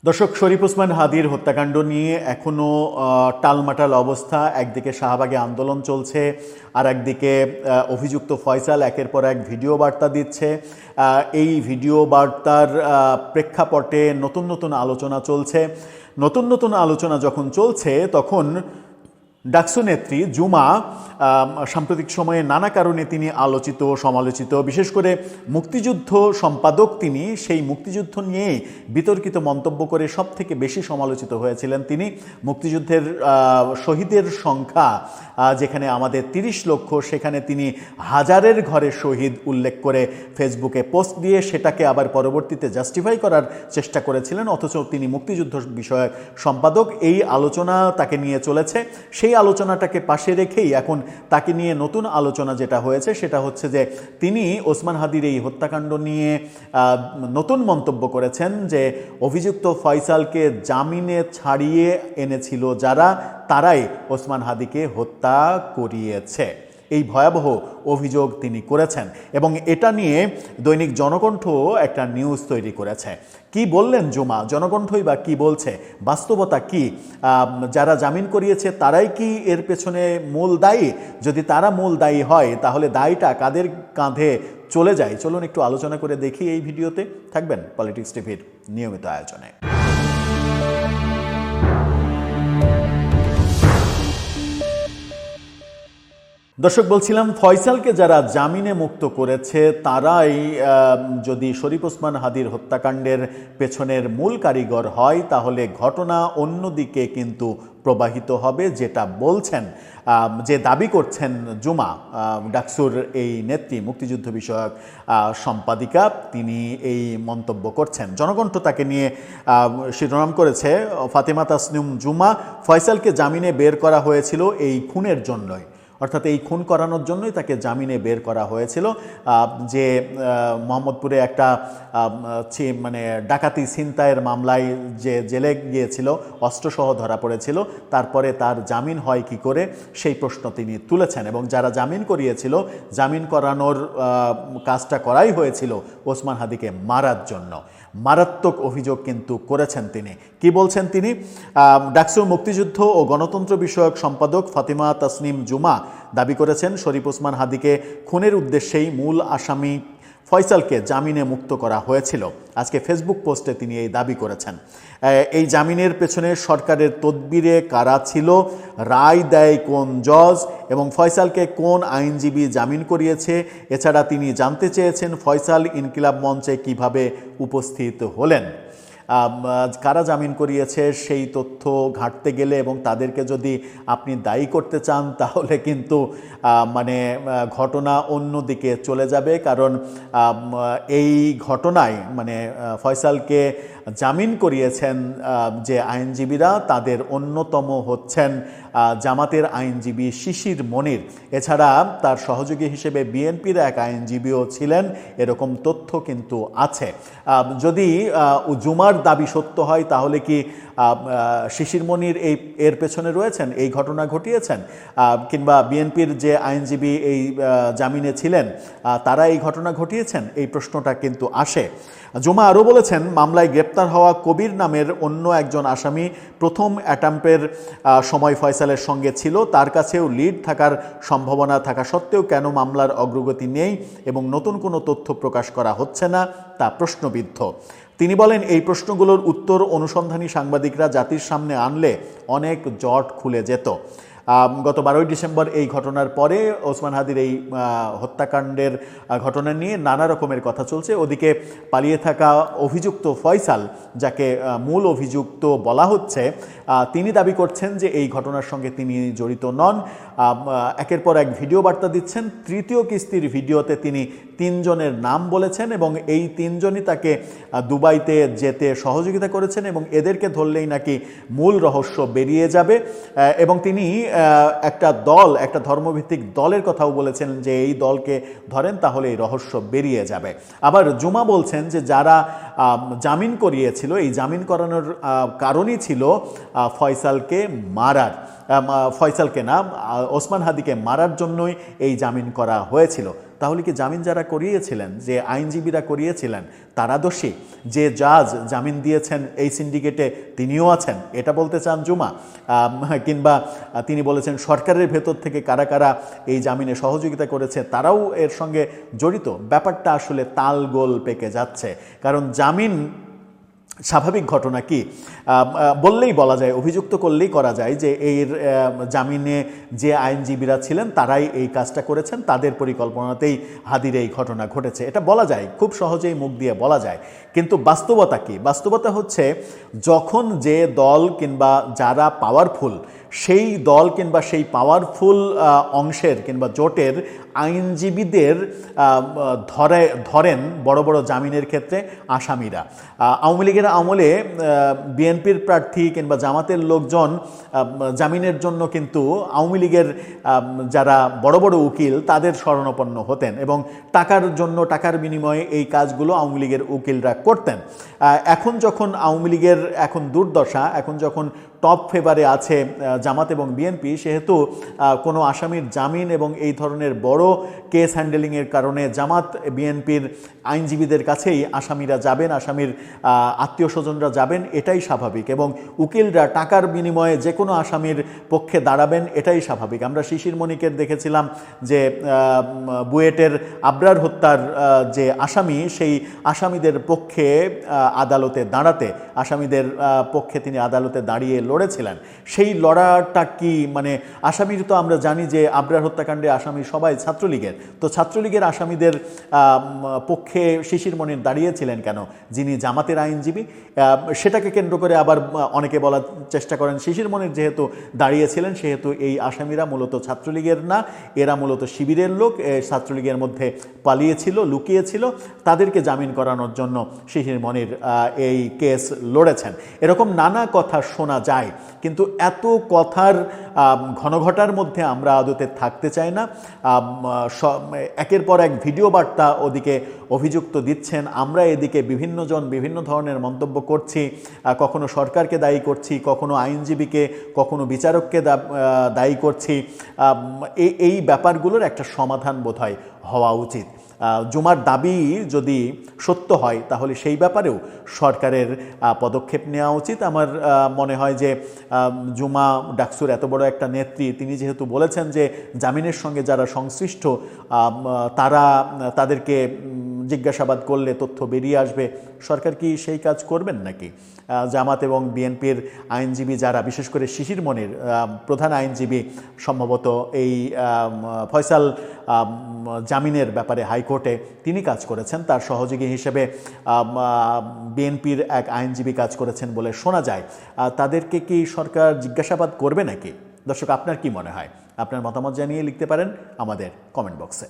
দর্শক, শরীফ ওসমান হাদির হত্যাকাণ্ড নিয়ে এখনও টালমাটাল অবস্থা। একদিকে শাহবাগে আন্দোলন চলছে, আর একদিকে অভিযুক্ত ফয়সাল একের পর এক ভিডিও বার্তা দিচ্ছে। এই ভিডিও বার্তার প্রেক্ষাপটে নতুন নতুন আলোচনা চলছে। নতুন নতুন আলোচনা যখন চলছে তখন ডাকসু নেত্রী জুমা সাম্প্রতিক সময়ে নানা কারণে তিনি আলোচিত, সমালোচিত। বিশেষ করে মুক্তিযুদ্ধ সম্পাদক তিনি, সেই মুক্তিযুদ্ধ নিয়ে বিতর্কিত মন্তব্য করে সব থেকে বেশি সমালোচিত হয়েছিলেন তিনি। মুক্তিযুদ্ধের শহীদের সংখ্যা যেখানে আমাদের ৩০ লক্ষ, সেখানে তিনি হাজারের ঘরে শহীদ উল্লেখ করে ফেসবুকে পোস্ট দিয়ে সেটাকে আবার পরবর্তীতে জাস্টিফাই করার চেষ্টা করেছিলেন, অথচ তিনি মুক্তিযুদ্ধ বিষয়ক সম্পাদক। এই আলোচনা তাকে নিয়ে চলেছে। সেই আলোচনাটাকে পাশে রেখেই এখন তাকে নিয়ে নতুন আলোচনা যেটা হয়েছে সেটা হচ্ছে যে তিনি ওসমান হাদির এই হত্যাকাণ্ড নিয়ে নতুন মন্তব্য করেছেন যে অভিযুক্ত ফয়সালকে জামিনে ছাড়িয়ে এনেছিল যারা, তারাই ওসমান হাদিকে হত্যা করিয়েছে। এই ভয়াবহ অভিযোগ তিনি করেছেন এবং এটা নিয়ে দৈনিক জনকণ্ঠ একটা নিউজ তৈরি করেছে। কি বললেন জুমা? জনকণ্ঠই বা কি বলছে? বাস্তবতা কি? যারা জামিন করিয়েছে তারাই কি এর পেছনে মূল দায়ী? যদি তারা মূল দায়ী হয় তাহলে দায়টা কাদের কাঁধে চলে যায়? চলুন একটু আলোচনা করে দেখি এই ভিডিওতে। থাকবেন পলিটিক্স টিভির নিয়মিত আয়োজনে। দর্শক, বলছিলাম ফয়সালকে যারা জামিনে মুক্ত করেছে তারাই যদি শরীফ ওসমান হাদির হত্যাকাণ্ডের পেছনের মূল কারিগর হয় তাহলে ঘটনা অন্যদিকে কিন্তু প্রবাহিত হবে, যেটা বলছেন, যে দাবি করছেন জুমা, ডাকসুর এই নেত্রী, মুক্তিযুদ্ধ বিষয়ক সম্পাদিকা, তিনি এই মন্তব্য করছেন। জনকণ্ঠ তাকে নিয়ে শিরোনাম করেছে, ফাতেমা তাসনিম জুমা, ফয়সালকে জামিনে বের করা হয়েছিল এই খুনের জন্যই। অর্থাৎ এই খুন করানোর জন্যই তাকে জামিনে বের করা হয়েছিল। যে মোহাম্মদপুরে একটা মানে ডাকাতি ছিনতাইয়ের মামলায় যে জেলে গিয়েছিল, অস্ত্রসহ ধরা পড়েছিল, তারপরে তার জামিন হয় কি করে সেই প্রশ্ন তিনি তুলেছেন। এবং যারা জামিন করিয়েছিল, জামিন করানোর কাজটা করাই হয়েছিল ওসমান হাদিকে মারার জন্য। মারাত্মক অভিযোগ কিন্তু করেছেন তিনি। কি বলছেন তিনি? ডাকসুর মুক্তিযুদ্ধ ও গণতন্ত্র বিষয়ক সম্পাদক ফাতেমা তাসনিম জুমা দাবি করেছেন শরীফ ওসমান হাদিকে খুনের উদ্দেশ্যেই মূল আসামি ফয়সালকে জামিনে মুক্ত করা হয়েছিল। আজকে ফেসবুক পোস্টে তিনি এই দাবি করেছেন। এই জামিনের পেছনে সরকারের তদবিরে কারা ছিল, রায় দেয় কোন জজ এবং ফয়সালকে কোন আইনজীবী জামিন করিয়েছে, এছাড়া তিনি জানতে চেয়েছেন ফয়সাল ইনকিলাব মঞ্চে কিভাবে উপস্থিত হলেন। কারা জামিন করিয়েছে সেই তথ্য ঘাঁটতে গেলে এবং তাদেরকে যদি আপনি দায়ী করতে চান তাহলে কিন্তু মানে ঘটনা অন্যদিকে চলে যাবে। কারণ এই ঘটনায় মানে ফয়সালকে জামিন করিয়েছেন যে আইনজীবীরা, তাদের অন্যতম হচ্ছেন জামাতের আইনজীবী শিশির মনির। এছাড়া তার সহযোগী হিসেবে বিএনপির এক আইনজীবীও ছিলেন, এরকম তথ্য কিন্তু আছে। যদি জুমার দাবি সত্য হয় তাহলে কি শিশির মনির এর পেছনে রয়েছেন, এই ঘটনা ঘটিয়েছেন? কিংবা বিএনপির যে আইনজীবী এই জামিনে ছিলেন তারা এই ঘটনা ঘটিয়েছেন? এই প্রশ্নটা কিন্তু আসে। জুমা আরও বলেছেন, মামলায় গ্রেপ্তার হওয়া কবির নামের অন্য একজন আসামি প্রথম অ্যাটাম্পের সময় ফয়সালের সঙ্গে ছিল, তার কাছেও লিড থাকার সম্ভাবনা থাকা সত্ত্বেও কেন মামলার অগ্রগতি নেই এবং নতুন কোনো তথ্য প্রকাশ করা হচ্ছে না তা প্রশ্নবিদ্ধ। তিনি বলেন, এই প্রশ্নগুলোর উত্তর অনুসন্ধানী সাংবাদিকরা জাতির সামনে আনলে অনেক জট খুলে যেত। গত 12ই ডিসেম্বর এই ঘটনার পরে ওসমান হাদির এই হত্যাকাণ্ডের ঘটনা নিয়ে নানা রকমের কথা চলছে। ওদিকে পালিয়ে থাকা অভিযুক্ত ফয়সাল, যাকে মূল অভিযুক্ত বলা হচ্ছে, তিনি দাবি করছেন যে এই ঘটনার সঙ্গে তিনি জড়িত নন। একের পর এক ভিডিও বার্তা দিচ্ছেন। তৃতীয় কিস্তির ভিডিওতে তিনি 3 জনের নাম বলেছেন এবং এই 3 জনই তাকে দুবাইতে যেতে সহযোগিতা করেছেন এবং এদেরকে ধরলেই নাকি মূল রহস্য বেরিয়ে যাবে। এবং তিনি একটা দল, একটা ধর্মভিত্তিক দলের কথাও বলেছেন যে এই দলকে ধরেন তাহলে এই রহস্য বেরিয়ে যাবে। আবার জুমা বলছেন যে যারা জামিন করিয়েছিল, এই জামিন করানোর কারণই ছিল ফয়সালকে মারার, ফয়সালকে না, ওসমান হাদিকে মারার জন্যই এই জামিন করা হয়েছিল। তাহলে কি জামিন যারা করিয়েছিলেন, যে আইনজীবীরা করিয়েছিলেন, তারা দোষী? যে জাজ জামিন দিয়েছেন এই সিন্ডিকেটে তিনিও আছেন, এটা বলতে চান জুমা? কিংবা তিনি বলেছেন সরকারের ভেতর থেকে কারা কারা এই জামিনে সহযোগিতা করেছে তারাও এর সঙ্গে জড়িত। ব্যাপারটা আসলে তালগোল পেকে যাচ্ছে। কারণ জামিন স্বাভাবিক ঘটনা কি বললেই বলা যায়, অভিযুক্ত করলেই করা যায় যে এর জামিনে যে আইনজীবীরা ছিলেন তারাই এই কাজটা করেছেন, তাদের পরিকল্পনাতেই হাদির এই ঘটনা ঘটেছে, এটা বলা যায়, খুব সহজেই মুখ দিয়ে বলা যায়। কিন্তু বাস্তবতা কি? বাস্তবতা হচ্ছে যখন যে দল কিংবা যারা পাওয়ারফুল, সেই দল কিংবা সেই পাওয়ারফুল অংশের কিংবা জোটের আইনজীবীদের ধরেন বড় বড় জামিনের ক্ষেত্রে আসামিরা। আওয়ামী লীগের আমলে বিএনপির প্রার্থী কিংবা জামাতের লোকজন জামিনের জন্য কিন্তু আওয়ামী লীগের যারা বড় বড় উকিল তাদের শরণাপন্ন হতেন এবং টাকার জন্য, টাকার বিনিময়ে এই কাজগুলো আওয়ামী লীগের উকিলরা করতেন। এখন যখন আওয়ামী লীগের এখন দুর্দশা, এখন যখন টপ ফেভারে আছে জামাত এবং বিএনপি, সেহেতু কোনো আসামির জামিন এবং এই ধরনের বড় কেস হ্যান্ডেলিংয়ের কারণে জামাত বিএনপির আইনজীবীদের কাছেই আসামিরা যাবেন, আসামির আত্মীয় স্বজনরা যাবেন, এটাই স্বাভাবিক। এবং উকিলরা টাকার বিনিময়ে যে কোনো আসামির পক্ষে দাঁড়াবেন, এটাই স্বাভাবিক। আমরা শিশির মনিকের দেখেছিলাম যে বুয়েটের আবরার হত্যার যে আসামি, সেই আসামিদের পক্ষে আদালতে দাঁড়াতে, আসামিদের পক্ষে তিনি আদালতে দাঁড়িয়ে লড়েছিলেন। সেই লড়াটা কি মানে আসামির, তো আমরা জানি যে আবরার হত্যাকাণ্ডে আসামি সবাই ছাত্রলীগের, তো ছাত্রলীগের আসামিদের পক্ষে শিশির মনির দাঁড়িয়েছিলেন কেন, যিনি জামাতের আইনজীবী? সেটাকে কেন্দ্র করে আবার অনেকে বলার চেষ্টা করেন শিশির মনির যেহেতু দাঁড়িয়েছিলেন সেহেতু এই আসামিরা মূলত ছাত্রলীগের না, এরা মূলত শিবিরের লোক, ছাত্রলীগের মধ্যে পালিয়েছিল, লুকিয়েছিল, তাদেরকে জামিন করানোর জন্য শিশির মনির এই কেস লড়েছেন। এরকম নানা কথা শোনা যায়, কিন্তু এত কথার ঘনঘটার মধ্যে আমরা আদতে থাকতে চাই না। একের পর এক ভিডিও বার্তা ওদিকে অভিযুক্ত দিচ্ছেন, আমরা এদিকে বিভিন্নজন বিভিন্ন ধরনের মন্তব্য করছি, কখনো সরকারকে দায়ী করছি, কখনো আইনজীবীকে, কখনো বিচারককে দায়ী করছি। এই ব্যাপারগুলোর একটা সমাধান বোধহয় হওয়া উচিত। জুমার দাবি যদি সত্য হয় তাহলে সেই ব্যাপারেও সরকারের পদক্ষেপ নেওয়া উচিত। আমার মনে হয় যে জুমা ডাকসুর এত বড় একটা নেত্রী, তিনি যেহেতু বলেছেন যে জামিনের সঙ্গে যারা সংশ্লিষ্ট তাদেরকে জিজ্ঞাসাবাদ করলে তথ্য বেরিয়ে আসবে, সরকার কি সেই কাজ করবেন নাকি? জামাত এবং বিএনপির আইনজীবী যারা, বিশেষ করে শিশির মনির প্রধান আইনজীবী, সম্ভবত এই ফয়সাল জামিনের ব্যাপারে হাইকোর্টে তিনি কাজ করেছেন, তার সহযোগী হিসেবে বিএনপির এক আইনজীবী কাজ করেছেন বলে শোনা যায়। তাদেরকে কি সরকার জিজ্ঞাসাবাদ করবে নাকি? দর্শক, আপনার কি মনে হয়? আপনার মতামত জানিয়ে লিখতে পারেন আমাদের কমেন্ট বক্সে।